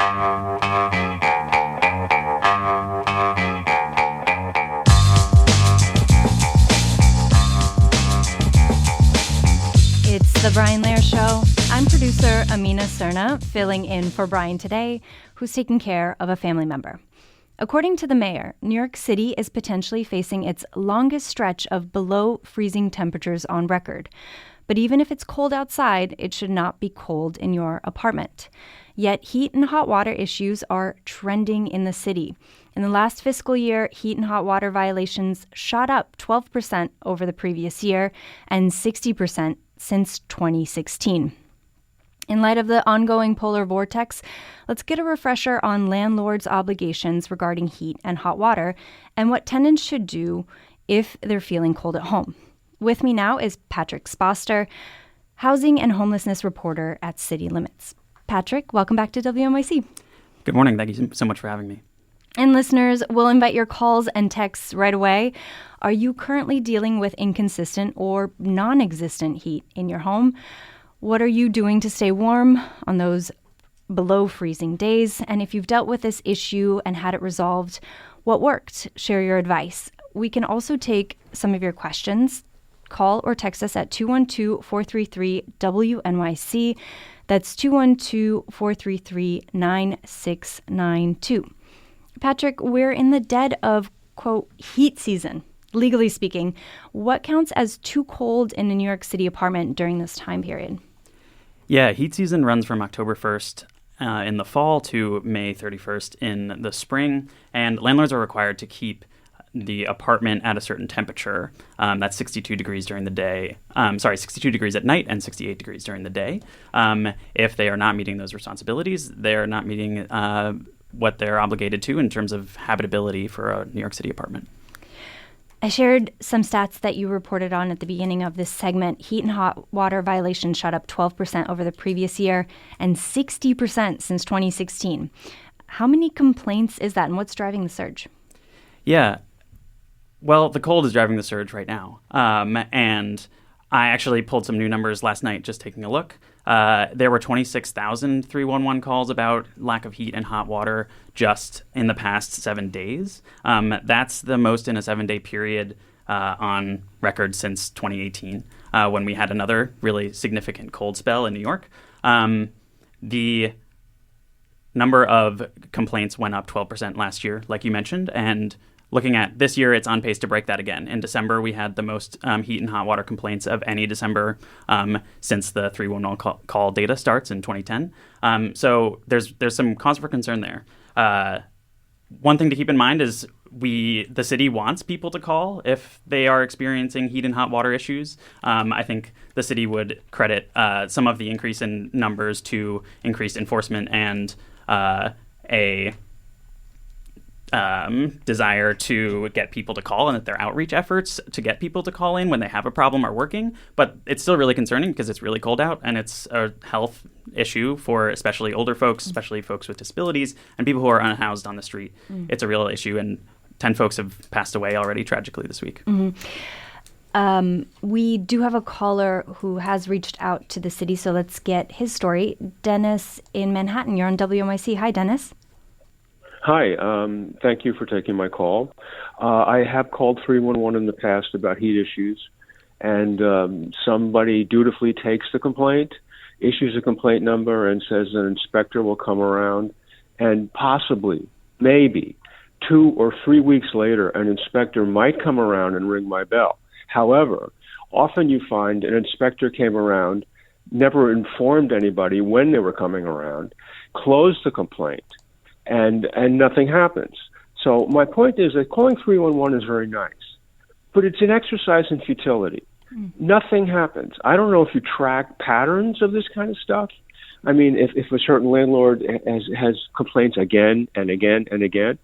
It's The Brian Lair Show. I'm producer Amina Serna, filling in for Brian today, who's taking care of a family member. According to the mayor, New York City is potentially facing its longest stretch of below freezing temperatures on record. But even if it's cold outside, it should not be cold in your apartment. Yet heat and hot water issues are trending in the city. In the last fiscal year, heat and hot water violations shot up 12% over the previous year and 60% since 2016. In light of the ongoing polar vortex, let's get a refresher on landlords' obligations regarding heat and hot water and what tenants should do if they're feeling cold at home. With me now is Patrick Spauster, housing and homelessness reporter at City Limits. Patrick, welcome back to WNYC. Good morning. Thank you so much for having me. And listeners, we'll invite your calls and texts right away. Are you currently dealing with inconsistent or non-existent heat in your home? What are you doing to stay warm on those below freezing days? And if you've dealt with this issue and had it resolved, what worked? Share your advice. We can also take some of your questions. Call or text us at 212-433-WNYC. That's 212-433-9692. Patrick, we're in the dead of, quote, heat season. Legally speaking, what counts as too cold in a New York City apartment during this time period? Yeah, heat season runs from October 1st in the fall to May 31st in the spring, and landlords are required to keep the apartment at a certain temperature. That's 62 degrees during the day. 62 degrees at night and 68 degrees during the day. If they are not meeting those responsibilities, they're not meeting what they're obligated to in terms of habitability for a New York City apartment. I shared some stats that you reported on at the beginning of this segment. Heat and hot water violations shot up 12% over the previous year and 60% since 2016. How many complaints is that, and what's driving the surge? Yeah, well, the cold is driving the surge right now. And I actually pulled some new numbers last night just taking a look. There were 26,000 311 calls about lack of heat and hot water just in the past 7 days. That's the most in a 7-day period on record since 2018, when we had another really significant cold spell in New York. The number of complaints went up 12% last year, like you mentioned, and looking at this year, it's on pace to break that again. In December, we had the most heat and hot water complaints of any December since the 311 call data starts in 2010. So there's some cause for concern there. One thing to keep in mind is the city wants people to call if they are experiencing heat and hot water issues. I think the city would credit some of the increase in numbers to increased enforcement and a desire to get people to call, and that their outreach efforts to get people to call in when they have a problem are working. But it's still really concerning because it's really cold out, and it's a health issue for especially older folks, especially folks with disabilities, and people who are unhoused on the street. It's a real issue, and 10 folks have passed away already tragically this week. We do have a caller who has reached out to the city, so let's get his story. Dennis in Manhattan, you're on WNYC. Hi, Dennis. Hi, thank you for taking my call. I have called 311 in the past about heat issues, and somebody dutifully takes the complaint, issues a complaint number, and says an inspector will come around, and possibly, maybe, 2 or 3 weeks later, an inspector might come around and ring my bell. However, often you find an inspector came around, never informed anybody when they were coming around, closed the complaint, and nothing happens. So my point is that calling 311 is very nice, but it's an exercise in futility. Nothing happens. I don't know if you track patterns of this kind of stuff. I mean, if a certain landlord has complaints again and again and again,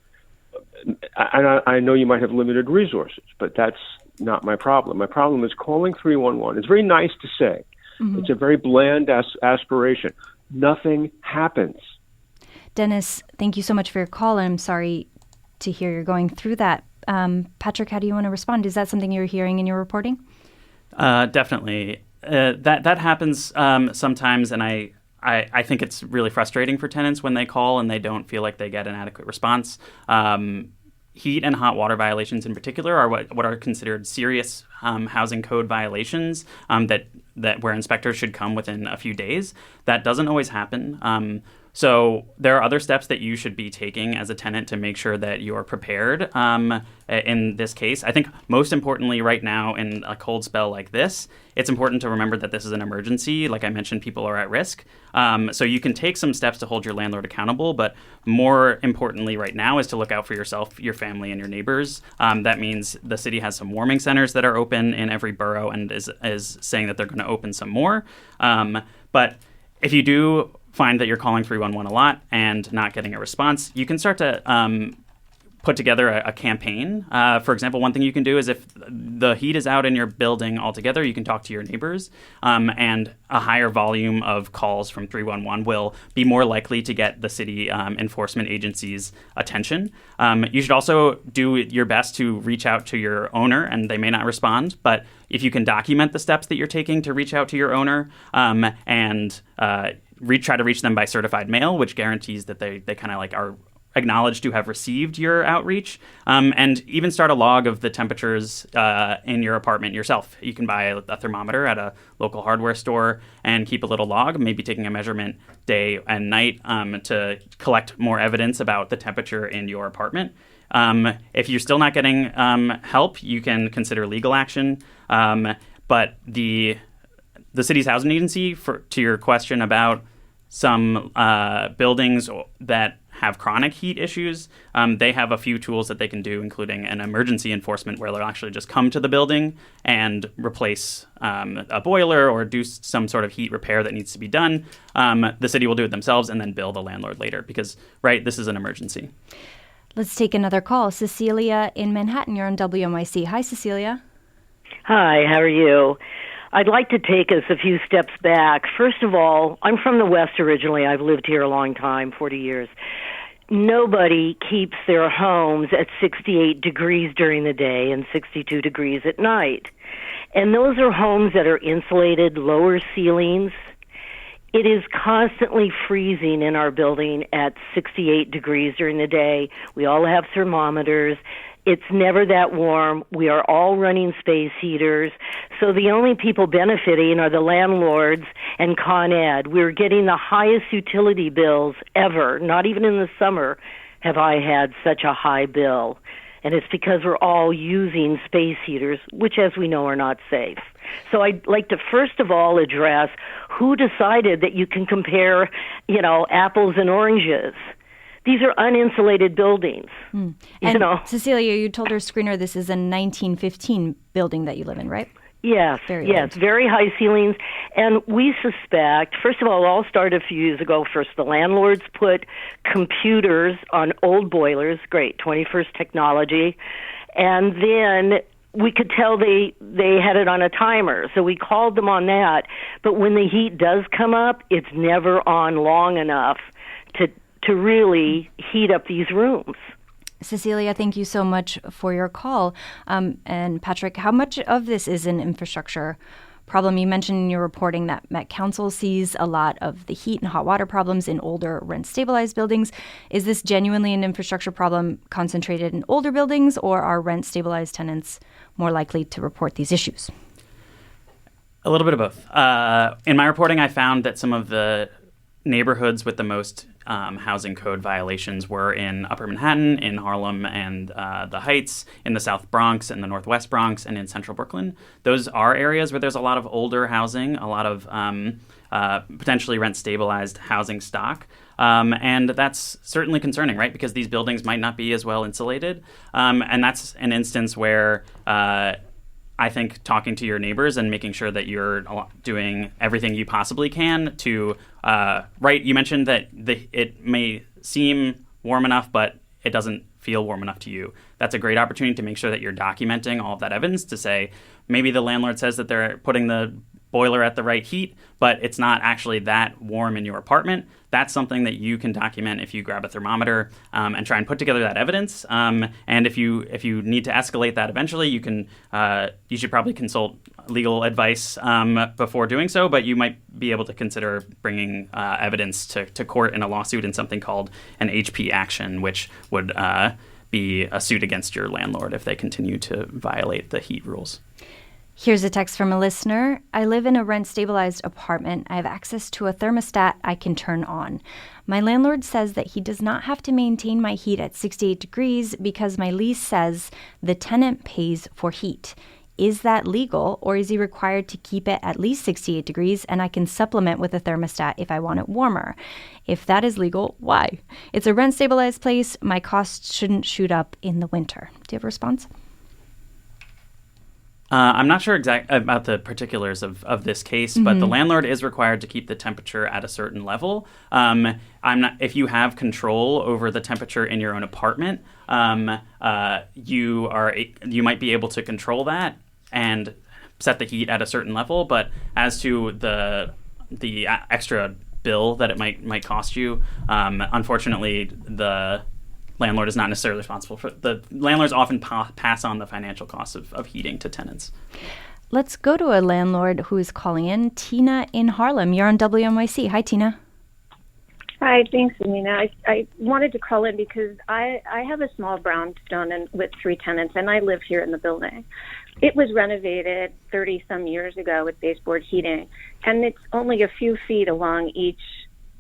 I know you might have limited resources, but that's not my problem. My problem is calling 311. It's very nice to say. It's a very bland aspiration. Nothing happens. Dennis, thank you so much for your call. I'm sorry to hear you're going through that. Patrick, how do you want to respond? Is that something you're hearing in your reporting? Definitely. That happens sometimes, and I think it's really frustrating for tenants when they call and they don't feel like they get an adequate response. Heat and hot water violations in particular are what are considered serious housing code violations that where inspectors should come within a few days. That doesn't always happen. So there are other steps that you should be taking as a tenant to make sure that you're prepared in this case. I think most importantly right now in a cold spell like this, it's important to remember that this is an emergency. Like I mentioned, people are at risk. So you can take some steps to hold your landlord accountable, but more importantly right now is to look out for yourself, your family, and your neighbors. That means the city has some warming centers that are open in every borough and is saying that they're going to open some more. But if you do find that you're calling 311 a lot and not getting a response, you can start to put together a campaign. For example, one thing you can do is if the heat is out in your building altogether, you can talk to your neighbors, and a higher volume of calls from 311 will be more likely to get the city enforcement agency's attention. You should also do your best to reach out to your owner, and they may not respond, but if you can document the steps that you're taking to reach out to your owner and try to reach them by certified mail, which guarantees that they kind of like are acknowledged to have received your outreach, and even start a log of the temperatures in your apartment yourself. You can buy a thermometer at a local hardware store and keep a little log, maybe taking a measurement day and night to collect more evidence about the temperature in your apartment. If you're still not getting help, you can consider legal action. But the city's housing agency, to your question about some buildings that have chronic heat issues, they have a few tools that they can do, including an emergency enforcement where they'll actually just come to the building and replace a boiler or do some sort of heat repair that needs to be done. The city will do it themselves and then bill the landlord later because, right, this is an emergency. Let's take another call. Cecilia in Manhattan, you're on WNYC. Hi, Cecilia. Hi, how are you? I'd like to take us a few steps back. First of all, I'm from the West originally. I've lived here a long time, 40 years. Nobody keeps their homes at 68 degrees during the day and 62 degrees at night. And those are homes that are insulated, lower ceilings. It is constantly freezing in our building at 68 degrees during the day. We all have thermometers. It's never that warm. We are all running space heaters. So the only people benefiting are the landlords and Con Ed. We're getting the highest utility bills ever. Not even in the summer have I had such a high bill. And it's because we're all using space heaters, which, as we know, are not safe. So I'd like to first of all address who decided that you can compare, apples and oranges. These are uninsulated buildings. And Cecilia, you told our screener this is a 1915 building that you live in, right? Yes, very high ceilings. And we suspect, first of all, it all started a few years ago. First, the landlords put computers on old boilers, great, 21st technology. And then we could tell they had it on a timer, so we called them on that. But when the heat does come up, it's never on long enough to really heat up these rooms. Cecilia, thank you so much for your call. And Patrick, how much of this is an infrastructure problem? You mentioned in your reporting that Met Council sees a lot of the heat and hot water problems in older rent-stabilized buildings. Is this genuinely an infrastructure problem concentrated in older buildings, or are rent-stabilized tenants more likely to report these issues? A little bit of both. In my reporting, I found that some of the neighborhoods with the most housing code violations were in Upper Manhattan, in Harlem and the Heights, in the South Bronx and the Northwest Bronx, and in Central Brooklyn. Those are areas where there's a lot of older housing, a lot of potentially rent-stabilized housing stock. And that's certainly concerning, right? Because these buildings might not be as well insulated. And that's an instance where I think talking to your neighbors and making sure that you're doing everything you possibly can to, right, you mentioned that it may seem warm enough, but it doesn't feel warm enough to you. That's a great opportunity to make sure that you're documenting all of that evidence to say, maybe the landlord says that they're putting the boiler at the right heat, but it's not actually that warm in your apartment. That's something that you can document if you grab a thermometer and try and put together that evidence. And if you need to escalate that eventually, you should probably consult legal advice before doing so, but you might be able to consider bringing evidence to court in a lawsuit in something called an HP action, which would be a suit against your landlord if they continue to violate the heat rules. Here's a text from a listener. I live in a rent-stabilized apartment. I have access to a thermostat I can turn on. My landlord says that he does not have to maintain my heat at 68 degrees because my lease says the tenant pays for heat. Is that legal, or is he required to keep it at least 68 degrees and I can supplement with a thermostat if I want it warmer? If that is legal, why? It's a rent-stabilized place. My costs shouldn't shoot up in the winter. Do you have a response? I'm not sure about the particulars of this case, but the landlord is required to keep the temperature at a certain level. If you have control over the temperature in your own apartment, you might be able to control that and set the heat at a certain level. But as to the extra bill that it might cost you, unfortunately, the landlord is not necessarily responsible for. The landlords often pass on the financial costs of heating to tenants. Let's go to a landlord who is calling in. Tina in Harlem. You're on WNYC. Hi, Tina. Hi, thanks, Amina. I wanted to call in because I have a small brownstone with 3 tenants, and I live here in the building. It was renovated 30-some years ago with baseboard heating, and it's only a few feet along each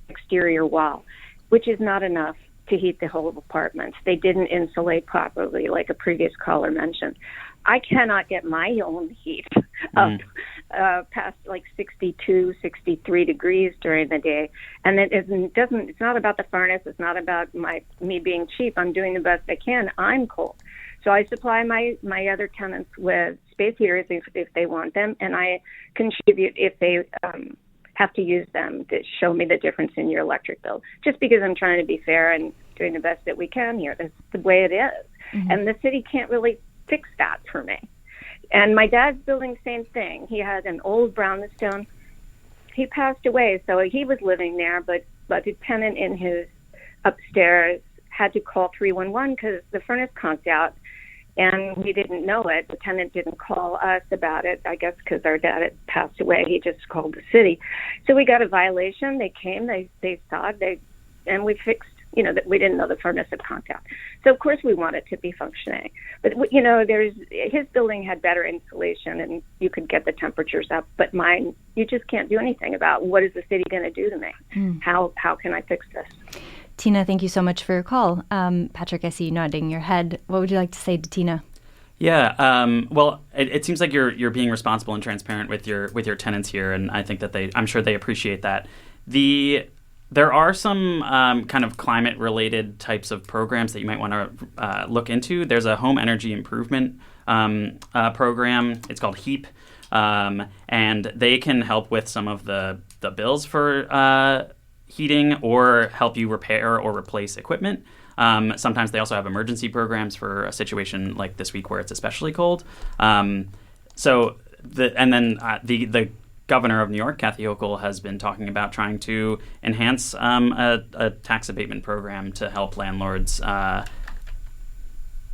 exterior wall, which is not enough to heat the whole apartment. They didn't insulate properly, like a previous caller mentioned. I cannot get my own heat up past like 62, 63 degrees during the day. And it's not about the furnace. It's not about me being cheap. I'm doing the best I can. I'm cold. So I supply my other tenants with space heaters if they want them, and I contribute if they have to use them to show me the difference in your electric bill, just because I'm trying to be fair and doing the best that we can here. That's the way it is. Mm-hmm. And the city can't really fix that for me. And my dad's building, same thing. He had an old brownstone. He passed away, so he was living there, but the tenant in his upstairs had to call 311 because the furnace conked out, and we didn't know it. The tenant didn't call us about it, I guess because our dad had passed away. He just called the city. So we got a violation. They came, they saw it, and we fixed, that we didn't know the furnace had conked out. So, of course, we want it to be functioning. But, his building had better insulation, and you could get the temperatures up. But mine, you just can't do anything about. What is the city going to do to me? How can I fix this? Tina, thank you so much for your call. Patrick, I see you nodding your head. What would you like to say to Tina? Yeah, well, it seems like you're being responsible and transparent with your tenants here, and I think that I'm sure they appreciate that. There are some kind of climate-related types of programs that you might want to look into. There's a home energy improvement program. It's called HEAP, and they can help with some of the bills for heating or help you repair or replace equipment. Sometimes they also have emergency programs for a situation like this week where it's especially cold. The governor of New York, Kathy Hochul, has been talking about trying to enhance a tax abatement program to help landlords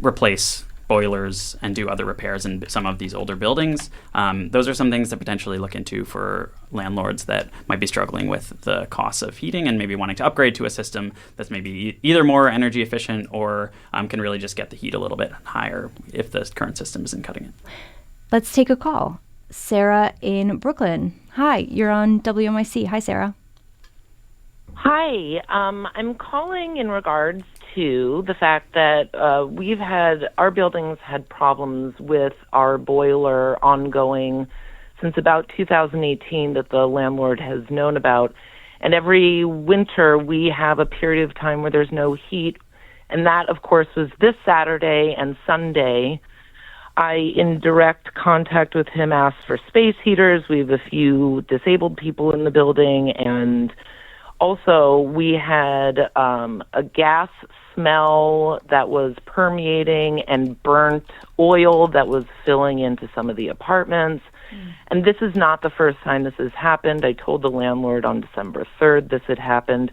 replace boilers and do other repairs in some of these older buildings. Those are some things to potentially look into for landlords that might be struggling with the costs of heating and maybe wanting to upgrade to a system that's maybe either more energy efficient or can really just get the heat a little bit higher if the current system isn't cutting it. Let's take a call. Sarah in Brooklyn. Hi, you're on WNYC. Hi, Sarah. Hi, I'm calling in regards to the fact that our buildings had problems with our boiler ongoing since about 2018 that the landlord has known about. And every winter we have a period of time where there's no heat. And that, of course, was this Saturday and Sunday. I, in direct contact with him, asked for space heaters. We have a few disabled people in the building, and also we had a gas smell that was permeating and burnt oil that was filling into some of the apartments. And this is not the first time this has happened. I told the landlord on December 3rd this had happened.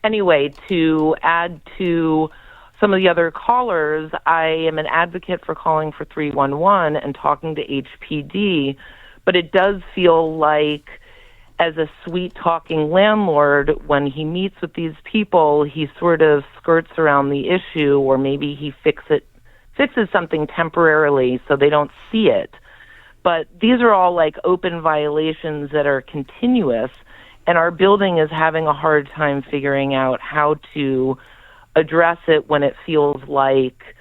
Anyway, to add to some of the other callers, I am an advocate for calling for 311 and talking to HPD, But it does feel like, as a sweet-talking landlord, when he meets with these people, he sort of skirts around the issue, or maybe he fixes something temporarily so they don't see it. But these are all like open violations that are continuous, and our building is having a hard time figuring out how to address it when it feels like,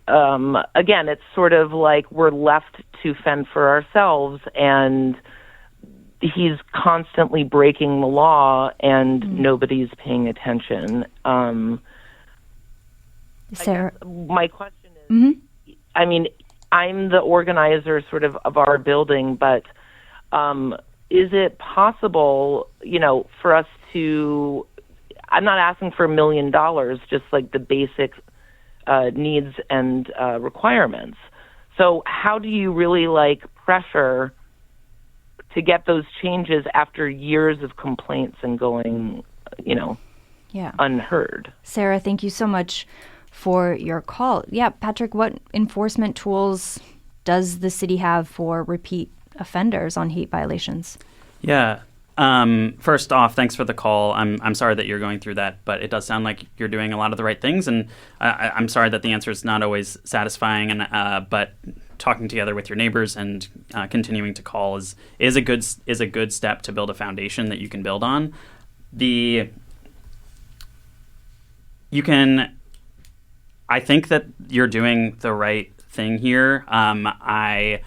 again, it's sort of like we're left to fend for ourselves, and he's constantly breaking the law and nobody's paying attention. Sarah? My question is, I mean, I'm the organizer sort of our building, but is it possible, for us to, I'm not asking for $1 million, just like the basic needs and requirements. So how do you really pressure to get those changes after years of complaints and going, unheard? Sarah, thank you so much for your call. Yeah, Patrick, what enforcement tools does the city have for repeat offenders on hate violations? Yeah. First off, thanks for the call. I'm sorry that you're going through that, but it does sound like you're doing a lot of the right things, and I'm sorry that the answer is not always satisfying. And but talking together with your neighbors and continuing to call is a good step to build a foundation that you can build on. I think that you're doing the right thing here. I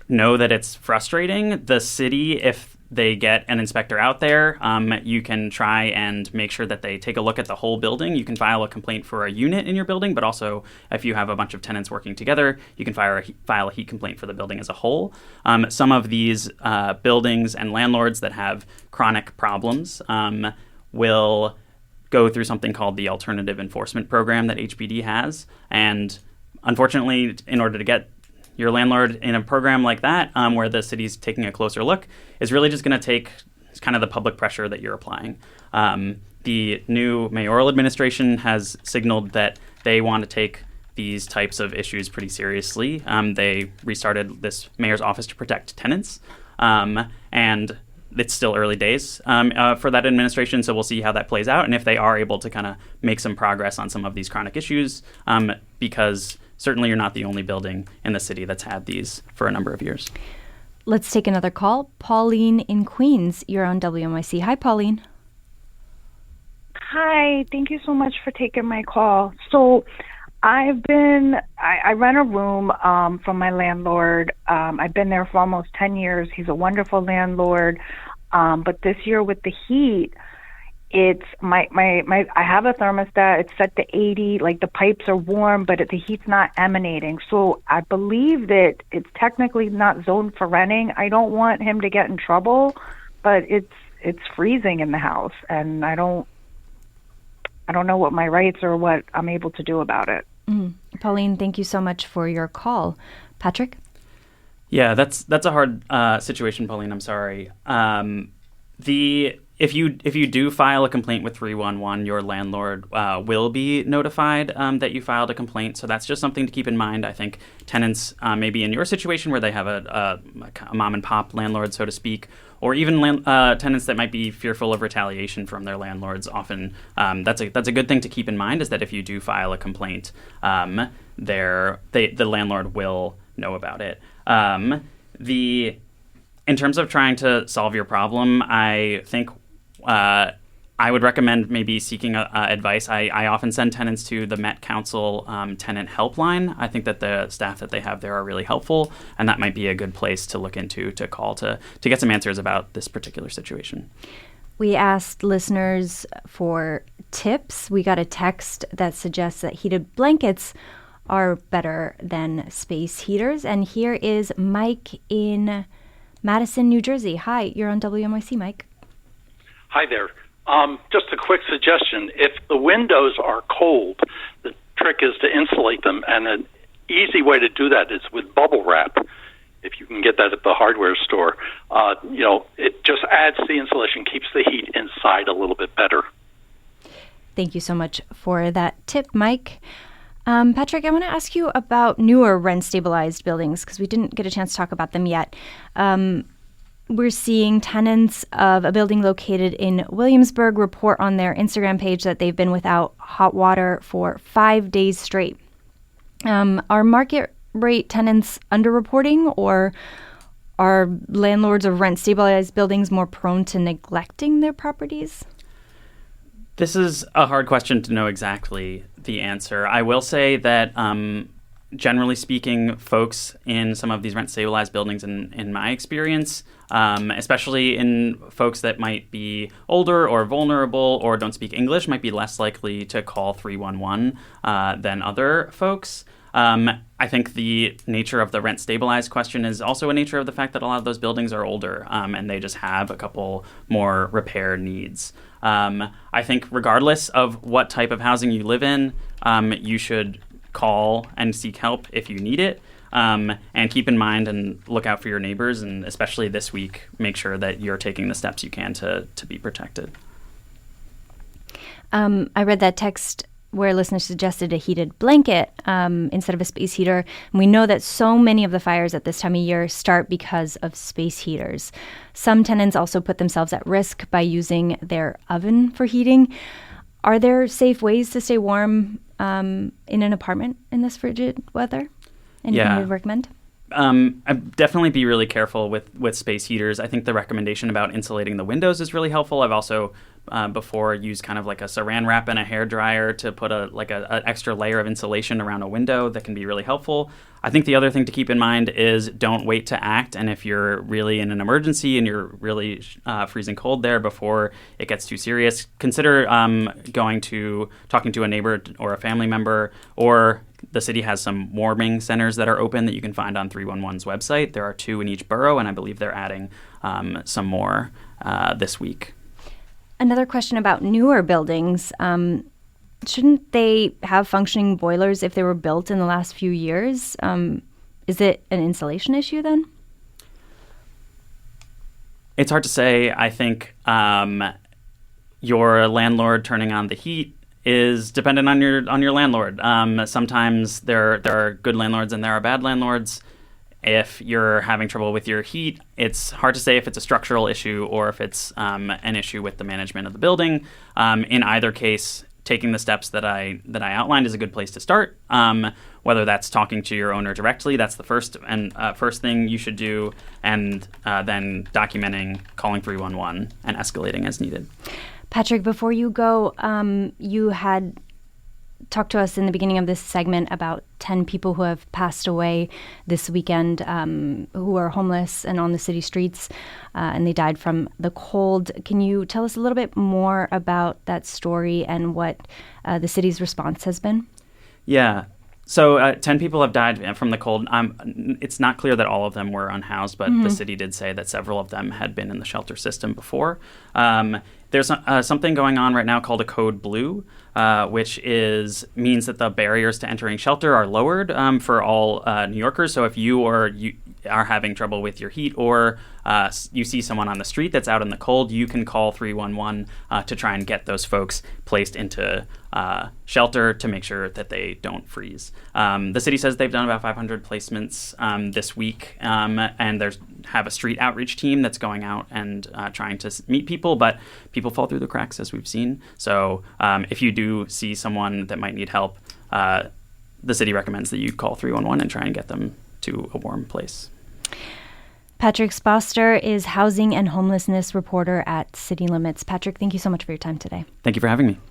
know that it's frustrating. The city, if they get an inspector out there, you can try and make sure that they take a look at the whole building. You can file a complaint for a unit in your building, but also if you have a bunch of tenants working together, you can file a heat complaint for the building as a whole. Some of these buildings and landlords that have chronic problems will go through something called the Alternative Enforcement Program that HPD has. And unfortunately, in order to get your landlord in a program like that, where the city's taking a closer look, is really just going to take kind of the public pressure that you're applying. The new mayoral administration has signaled that they want to take these types of issues pretty seriously. They restarted this mayor's office to protect tenants, and it's still early days for that administration, so we'll see how that plays out and if they are able to kind of make some progress on some of these chronic issues, because certainly you're not the only building in the city that's had these for a number of years. Let's take another call. Pauline in Queens, you're on WNYC. Hi, Pauline. Hi, thank you so much for taking my call. So I rent a room from my landlord. I've been there for almost 10 years. He's a wonderful landlord. But this year with the heat, it's my I have a thermostat. It's set to 80. Like the pipes are warm, but the heat's not emanating. So I believe that it's technically not zoned for renting. I don't want him to get in trouble, but it's freezing in the house, and I don't know what my rights or what I'm able to do about it. Pauline, thank you so much for your call. Patrick? Yeah, that's a hard situation, Pauline. I'm sorry. If you do file a complaint with 311, your landlord will be notified that you filed a complaint. So that's just something to keep in mind. I think tenants, maybe in your situation where they have a mom and pop landlord, so to speak, or even tenants that might be fearful of retaliation from their landlords, often that's a good thing to keep in mind, is that if you do file a complaint, the landlord will know about it. In terms of trying to solve your problem, I think I would recommend maybe seeking advice. I often send tenants to the Met Council tenant helpline. I think that the staff that they have there are really helpful, and that might be a good place to look into, to call to get some answers about this particular situation. We asked listeners for tips. We got a text that suggests that heated blankets are better than space heaters. And here is Mike in Madison, New Jersey. Hi, you're on WNYC, Mike. Hi there. Just a quick suggestion. If the windows are cold, the trick is to insulate them, and an easy way to do that is with bubble wrap. If you can get that at the hardware store, it just adds the insulation, keeps the heat inside a little bit better. Thank you so much for that tip, Mike. Patrick, I want to ask you about newer rent-stabilized buildings because we didn't get a chance to talk about them yet. We're seeing tenants of a building located in Williamsburg report on their Instagram page that they've been without hot water for 5 days straight. Are market rate tenants underreporting, or are landlords of rent-stabilized buildings more prone to neglecting their properties? This is a hard question to know exactly the answer. I will say that generally speaking, folks in some of these rent-stabilized buildings, in my experience, especially in folks that might be older or vulnerable or don't speak English, might be less likely to call 311 than other folks. I think the nature of the rent-stabilized question is also a nature of the fact that a lot of those buildings are older and they just have a couple more repair needs. I think regardless of what type of housing you live in, you should call and seek help if you need it. And keep in mind and look out for your neighbors, and especially this week, make sure that you're taking the steps you can to be protected. I read that text where listeners suggested a heated blanket instead of a space heater. And we know that so many of the fires at this time of year start because of space heaters. Some tenants also put themselves at risk by using their oven for heating. Are there safe ways to stay warm in an apartment in this frigid weather? Anything you'd recommend? I'd definitely be really careful with space heaters. I think the recommendation about insulating the windows is really helpful. I've also before used kind of like a saran wrap and a hairdryer to put an extra layer of insulation around a window that can be really helpful. I think the other thing to keep in mind is don't wait to act. And if you're really in an emergency and you're really freezing cold there before it gets too serious, consider talking to a neighbor or a family member, or the city has some warming centers that are open that you can find on 311's website. There are 2 in each borough, and I believe they're adding some more this week. Another question about newer buildings. Shouldn't they have functioning boilers if they were built in the last few years? Is it an insulation issue then? It's hard to say. I think your landlord turning on the heat is dependent on your landlord. Sometimes there are good landlords and there are bad landlords. If you're having trouble with your heat, it's hard to say if it's a structural issue or if it's an issue with the management of the building. In either case, taking the steps that I outlined is a good place to start. Whether that's talking to your owner directly, that's the first thing you should do, and then documenting, calling 311, and escalating as needed. Patrick, before you go, you had talked to us in the beginning of this segment about 10 people who have passed away this weekend who are homeless and on the city streets, and they died from the cold. Can you tell us a little bit more about that story and what the city's response has been? Yeah. So 10 people have died from the cold. It's not clear that all of them were unhoused, but the city did say that several of them had been in the shelter system before. There's something going on right now called a Code Blue, which means that the barriers to entering shelter are lowered for all New Yorkers. So if you are having trouble with your heat, or you see someone on the street that's out in the cold, you can call 311 to try and get those folks placed into shelter to make sure that they don't freeze. The city says they've done about 500 placements this week, and have a street outreach team that's going out and trying to meet people, but people fall through the cracks, as we've seen. So if you do see someone that might need help, the city recommends that you call 311 and try and get them to a warm place. Patrick Spauster is housing and homelessness reporter at City Limits. Patrick, thank you so much for your time today. Thank you for having me.